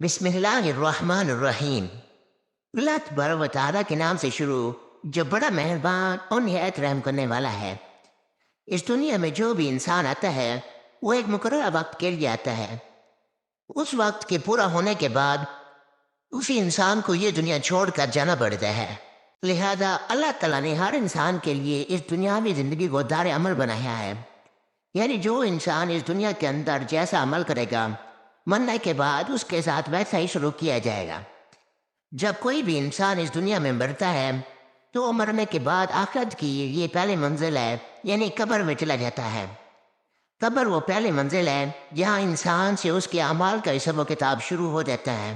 بسم اللہ الرحمن الرحیم۔ اللہ تبارک و تعالیٰ کے نام سے شروع جو بڑا مہربان اور نہایت رحم کرنے والا ہے۔ اس دنیا میں جو بھی انسان آتا ہے وہ ایک مقررہ وقت کے لیے آتا ہے۔ اس وقت کے پورا ہونے کے بعد اسی انسان کو یہ دنیا چھوڑ کر جانا پڑتا ہے۔ لہذا اللہ تعالیٰ نے ہر انسان کے لیے اس دنیاوی زندگی کو دار عمل بنایا ہے، یعنی جو انسان اس دنیا کے اندر جیسا عمل کرے گا مرنے کے بعد اس کے ساتھ ویسا ہی شروع کیا جائے گا۔ جب کوئی بھی انسان اس دنیا میں مرتا ہے تو وہ مرنے کے بعد آخرت کی یہ پہلی منزل ہے، یعنی قبر میں چلا جاتا ہے۔ قبر وہ پہلی منزل ہے جہاں انسان سے اس کے اعمال کا حساب و کتاب شروع ہو جاتا ہے،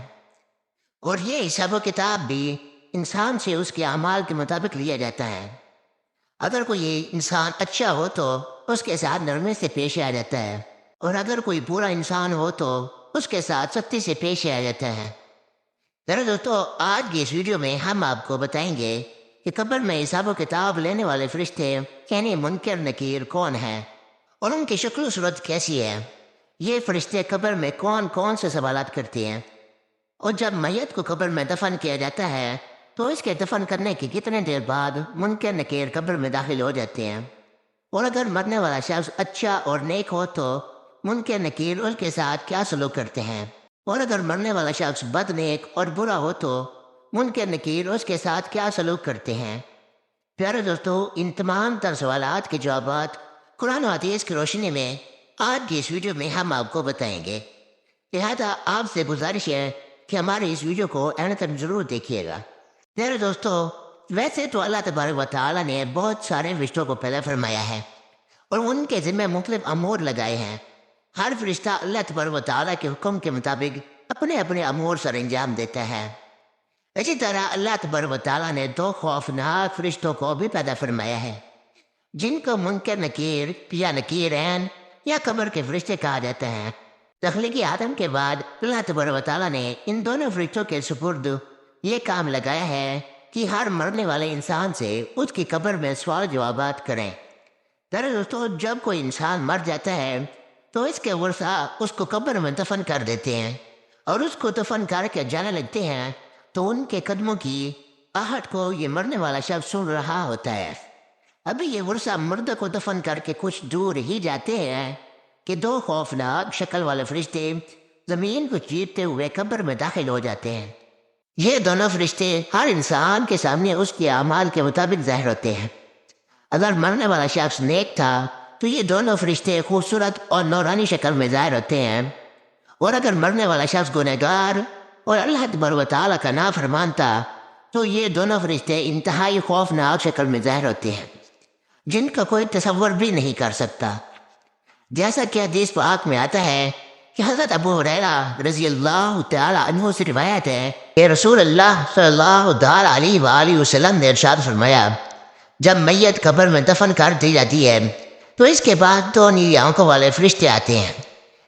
اور یہ حساب و کتاب بھی انسان سے اس کے اعمال کے مطابق لیا جاتا ہے۔ اگر کوئی انسان اچھا ہو تو اس کے ساتھ نرمی سے پیش آ جاتا ہے، اور اگر کوئی برا انسان ہو تو اس کے ساتھ سختی سے پیش آ جاتا ہے۔ دوستو، آج کی اس ویڈیو میں ہم آپ کو بتائیں گے کہ قبر میں حساب و کتاب لینے والے فرشتے یعنی منکر نکیر کون ہیں اور ان کی شکل و صورت کیسی ہے۔ یہ فرشتے قبر میں کون کون سے سوالات کرتے ہیں، اور جب میت کو قبر میں دفن کیا جاتا ہے تو اس کے دفن کرنے کی کتنے دیر بعد منکر نکیر قبر میں داخل ہو جاتے ہیں، اور اگر مرنے والا شخص اچھا اور نیک ہو تو منکر نکیر اس کے ساتھ کیا سلوک کرتے ہیں، اور اگر مرنے والا شخص بد نیک اور برا ہو تو منکر نکیر اس کے ساتھ کیا سلوک کرتے ہیں۔ پیارے دوستو، ان تمام تر سوالات کے جوابات قرآن و حدیث کی روشنی میں آج کی اس ویڈیو میں ہم آپ کو بتائیں گے۔ لہذا آپ سے گزارش ہے کہ ہماری اس ویڈیو کو اینڈ تک ضرور دیکھیے گا۔ پیارے دوستو، ویسے تو اللہ تبارک و تعالیٰ نے بہت سارے فرشتوں کو پیدا فرمایا ہے اور ان کے ذمہ مختلف امور لگائے ہیں۔ ہر فرشتہ اللہ تبارک و تعالیٰ کے حکم کے مطابق اپنے اپنے امور سر انجام دیتا ہے۔ اسی طرح اللہ تبارک و تعالیٰ نے دو خوفناک فرشتوں کو بھی پیدا فرمایا ہے جن کو منکر نکیر یا نکیرین یا قبر کے فرشتے کہا جاتا ہے۔ تخلیقی آدم کے بعد اللہ تبارک و تعالیٰ نے ان دونوں فرشتوں کے سپرد یہ کام لگایا ہے کہ ہر مرنے والے انسان سے اس کی قبر میں سوال جوابات کریں۔ دوستو، جب کوئی انسان مر جاتا ہے تو اس کے ورثاء اس کو قبر میں دفن کر دیتے ہیں، اور اس کو دفن کر کے جانے لگتے ہیں تو ان کے قدموں کی آہٹ کو یہ مرنے والا شخص سن رہا ہوتا ہے۔ ابھی یہ ورثاء مردہ کو دفن کر کے کچھ دور ہی جاتے ہیں کہ دو خوفناک شکل والے فرشتے زمین کو چیرتے ہوئے قبر میں داخل ہو جاتے ہیں۔ یہ دونوں فرشتے ہر انسان کے سامنے اس کے اعمال کے مطابق ظاہر ہوتے ہیں۔ اگر مرنے والا شخص نیک تھا تو یہ دونوں فرشتے خوبصورت اور نورانی شکل میں ظاہر ہوتے ہیں، اور اگر مرنے والا شخص گنہگار اور اللہ تبارک و تعالیٰ کا نافرمان تھا تو یہ دونوں فرشتے انتہائی خوفناک شکل میں ظاہر ہوتے ہیں جن کا کوئی تصور بھی نہیں کر سکتا۔ جیسا کہ حدیث پاک میں آتا ہے کہ حضرت ابو ہریرہ رضی اللہ تعالیٰ عنہ سے روایت ہے کہ رسول اللہ صلی اللہ تعالیٰ علیہ وآلہ وسلم نے ارشاد فرمایا، جب میت قبر میں دفن کر دی جاتی ہے تو اس کے بعد دو نیلی آنکھوں والے فرشتے آتے ہیں،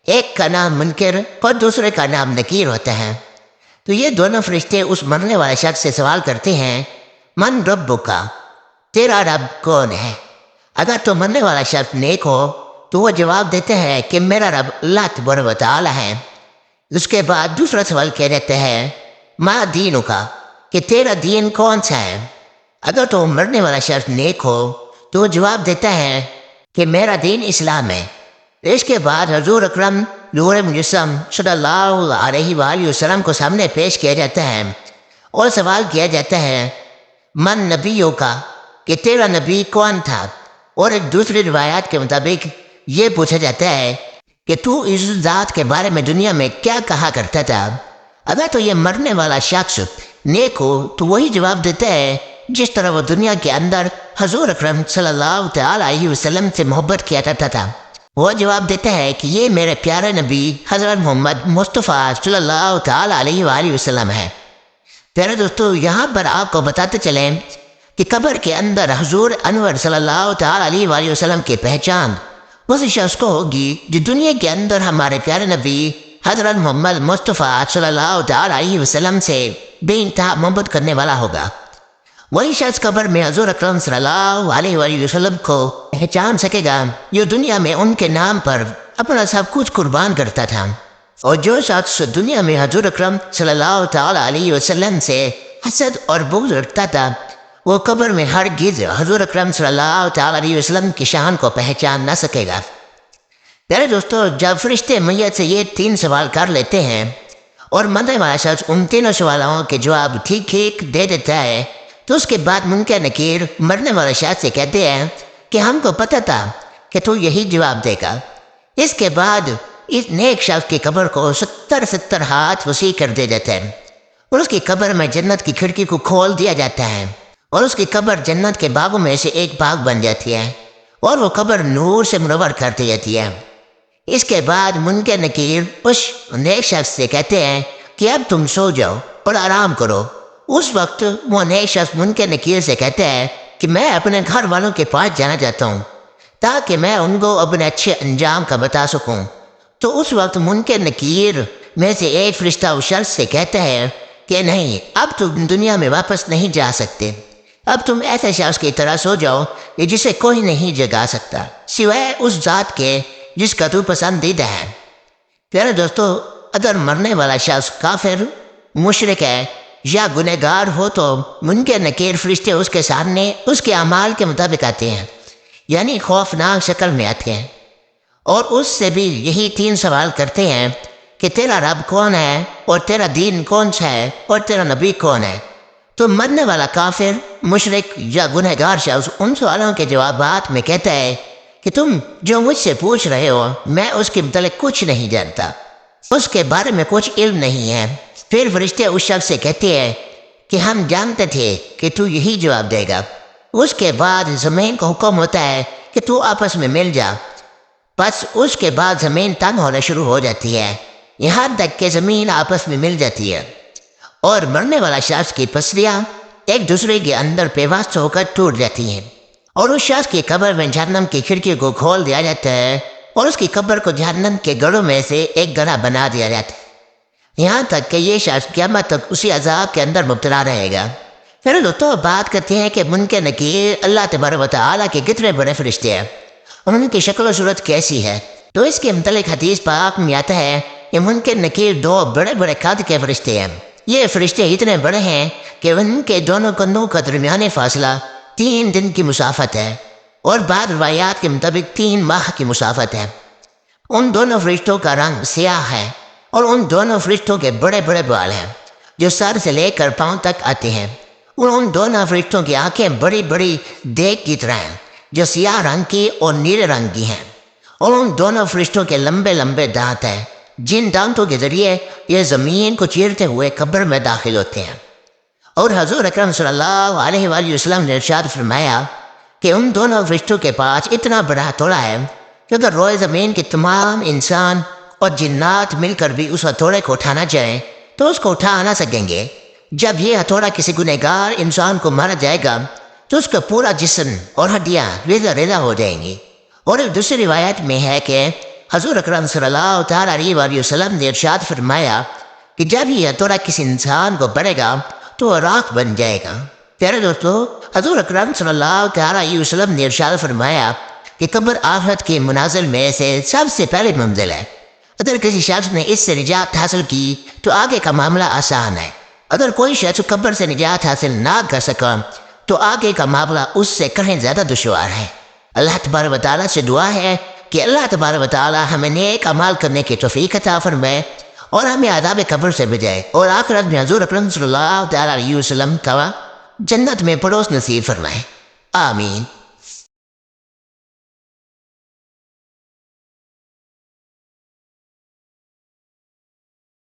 ایک کا نام منکر اور دوسرے کا نام نکیر ہوتا ہے۔ تو یہ دونوں فرشتے اس مرنے والے شخص سے سوال کرتے ہیں، من ربک، تیرا رب کون ہے؟ اگر تو مرنے والا شخص نیک ہو تو وہ جواب دیتا ہے کہ میرا رب اللہ تبارک و تعالیٰ ہے۔ اس کے بعد دوسرا سوال کیا جاتا ہے، ما دینک، کہ تیرا دین کون سا ہے؟ اگر تو مرنے والا شخص نیک ہو تو وہ جواب دیتا ہے کہ میرا دین اسلام ہے۔ اس کے بعد حضور اکرم نور مجسم صلی اللہ علیہ وآلہ وسلم کو سامنے پیش کیا جاتا ہے اور سوال کیا جاتا ہے، من نبیک، کہ تیرا نبی کون تھا؟ اور ایک دوسری روایات کے مطابق یہ پوچھا جاتا ہے کہ تو اس ذات کے بارے میں دنیا میں کیا کہا کرتا تھا؟ اگر تو یہ مرنے والا شخص نیک ہو تو وہی جواب دیتا ہے جس طرح وہ دنیا کے اندر حضور اکرم صلی اللہ تعالیٰ علیہ وسلم سے محبت کیا کرتا تھا۔ وہ جواب دیتا ہے کہ یہ میرے پیارے نبی حضرت محمد مصطفیٰ صلی اللہ تعالیٰ علیہ وآلہ وسلم ہے۔ پیارے دوستو، یہاں پر آپ کو بتاتے چلیں کہ قبر کے اندر حضور انور صلی اللہ تعالیٰ علیہ وآلہ وسلم کی پہچان اس شخص کو ہوگی جو دنیا کے اندر ہمارے پیارے نبی حضرت محمد مصطفیٰ صلی اللہ تعالیٰ علیہ وسلم سے بے انتہا محبت کرنے والا ہوگا۔ وہی شخص قبر میں حضور اکرم صلی اللہ علیہ وآلہ وسلم کو پہچان سکے گا جو دنیا میں ان کے نام پر اپنا سب کچھ قربان کرتا تھا۔ اور جو شخص دنیا میں حضور اکرم صلی اللہ تعالیٰ علیہ وسلم سے حسد اور بغض رکھتا تھا، وہ قبر میں ہرگز حضور اکرم صلی اللہ تعالیٰ علیہ وسلم کی شان کو پہچان نہ سکے گا۔ پیارے دوستو، جب فرشتے میت سے یہ 3 سوال کر لیتے ہیں اور مرنے والا شخص ان تینوں سوالوں کے جواب ٹھیک ٹھیک دے دیتا ہے، تو اس کے بعد منکر نکیر مرنے والے شخص سے کہتے ہیں کہ ہم کو پتہ تھا کہ تو یہی جواب دے گا۔ اس کے بعد اس نیک شخص کی قبر کو 70 ہاتھ وسیع کر دے جاتے ہیں، اور اس کی قبر میں جنت کی کھڑکی کو کھول دیا جاتا ہے، اور اس کی قبر جنت کے باغوں میں سے ایک باغ بن جاتی ہے، اور وہ قبر نور سے منور کر دی جاتی ہے۔ اس کے بعد منکر نکیر اس نیک شخص سے کہتے ہیں کہ اب تم سو جاؤ اور آرام کرو۔ اس وقت وہ نیک شخص منکر نکیر سے کہتے ہیں کہ میں اپنے گھر والوں کے پاس جانا چاہتا ہوں تاکہ میں ان کو اپنے اچھے انجام کا بتا سکوں۔ تو اس وقت منکر نکیر میں سے ایک فرشتہ اس شخص سے کہتا ہے کہ نہیں، اب تم دنیا میں واپس نہیں جا سکتے، اب تم ایسے شخص کی طرح سو جاؤ کہ جسے کوئی نہیں جگا سکتا سوائے اس ذات کے جس کا تو پسندیدہ ہے۔ پیارے دوستو، اگر مرنے والا شخص کافر، مشرک ہے یا گنہگار ہو تو منکر نکیر فرشتے اس کے سامنے اس کے اعمال کے مطابق آتے ہیں، یعنی خوفناک شکل میں آتے ہیں، اور اس سے بھی یہی 3 سوال کرتے ہیں کہ تیرا رب کون ہے، اور تیرا دین کون سا ہے، اور تیرا نبی کون ہے۔ تو مرنے والا کافر، مشرک یا گنہگار شخص ان سوالوں کے جوابات میں کہتا ہے کہ تم جو مجھ سے پوچھ رہے ہو میں اس کے متعلق کچھ نہیں جانتا، اس کے بارے میں کچھ علم نہیں ہے۔ پھر فرشتے اس شخص سے کہتے ہیں کہ ہم جانتے تھے کہ تو یہی جواب دے گا۔ اس کے بعد زمین کو حکم ہوتا ہے کہ تو آپس میں مل جا، بس اس کے بعد زمین تنگ ہونا شروع ہو جاتی ہے، یہاں تک کہ زمین آپس میں مل جاتی ہے، اور مرنے والا شخص کی پسلیاں ایک دوسرے کے اندر پیوست ہو کر ٹوٹ جاتی ہیں، اور اس شخص کی قبر میں جہنم کی کھڑکی کو کھول دیا جاتا ہے، اور اس کی قبر کو جہنم کے گڑھوں میں سے ایک گڑھا بنا دیا جاتا ہے، یہاں تک کہ یہ شخص قیامت تک اسی عذاب کے اندر مبتلا رہے گا۔ پھر دوستوں بات کرتے ہیں کہ منکر نکیر اللہ تبارک و تعالیٰ کے کتنے بڑے فرشتے ہیں، ان کی شکل و صورت کیسی ہے۔ تو اس کے متعلق حدیث پاک میں آتا ہے کہ منکر نکیر 2 بڑے بڑے قد کے فرشتے ہیں۔ یہ فرشتے اتنے بڑے ہیں کہ ان کے دونوں کندھوں کا درمیانی فاصلہ 3 دن کی مسافت ہے، اور بعض روایات کے مطابق 3 ماہ کی مسافت ہے۔ ان دونوں فرشتوں کا رنگ سیاہ ہے، اور ان دونوں فرشتوں کے بڑے بڑے بال ہیں جو سر سے لے کر پاؤں تک آتے ہیں، اور ان دونوں فرشتوں کی آنکھیں بڑی بڑی دیگ کی طرح ہیں جو سیاہ رنگ کی اور نیلے رنگ کی ہیں، اور ان دونوں فرشتوں کے لمبے لمبے دانت ہیں جن دانتوں کے ذریعے یہ زمین کو چیرتے ہوئے قبر میں داخل ہوتے ہیں۔ اور حضور اکرم صلی اللہ علیہ وآلہ وسلم نے ارشاد فرمایا کہ ان دونوں فرشتوں کے پاس اتنا بڑا ہتھوڑا ہے کہ اگر روئے زمین کے تمام انسان اور جنات مل کر بھی اس ہتھوڑے کو اٹھانا چاہیں تو اس کو اٹھا نہ سکیں گے۔ جب یہ ہتھوڑا کسی گنہگار انسان کو مارا جائے گا تو اس کا پورا جسم اور ہڈیاں ریزہ ریزہ ہو جائیں گی۔ اور ایک دوسری روایت میں ہے کہ حضور اکرم صلی اللہ تعالیٰ علیہ وآلہ وسلم نے ارشاد فرمایا کہ جب یہ ہتھوڑا کسی انسان کو پڑے گا تو وہ راکھ بن جائے گا۔ پیارے دوستو، حضور اکرم صلی اللہ تعالیٰ علیہ وسلم نے ارشاد فرمایا کہ قبر آخرت کے منازل میں سے سب سے پہلی منزل ہے۔ اگر کسی شخص نے اس سے نجات حاصل کی تو آگے کا معاملہ آسان ہے، اگر کوئی شخص قبر سے نجات حاصل نہ کر سکا تو آگے کا معاملہ اس سے کہیں زیادہ دشوار ہے۔ اللہ تبارک و تعالیٰ سے دعا ہے کہ اللہ تبارک و تعالیٰ ہمیں نیک اعمال کرنے کی توفیق عطا فرمائے اور ہمیں عذاب قبر سے بچائے، اور آخرت میں حضور اکرم صلی اللہ تعالیٰ علیہ وسلم کا جنت میں پڑوس نصیب فرمائے۔ آمین۔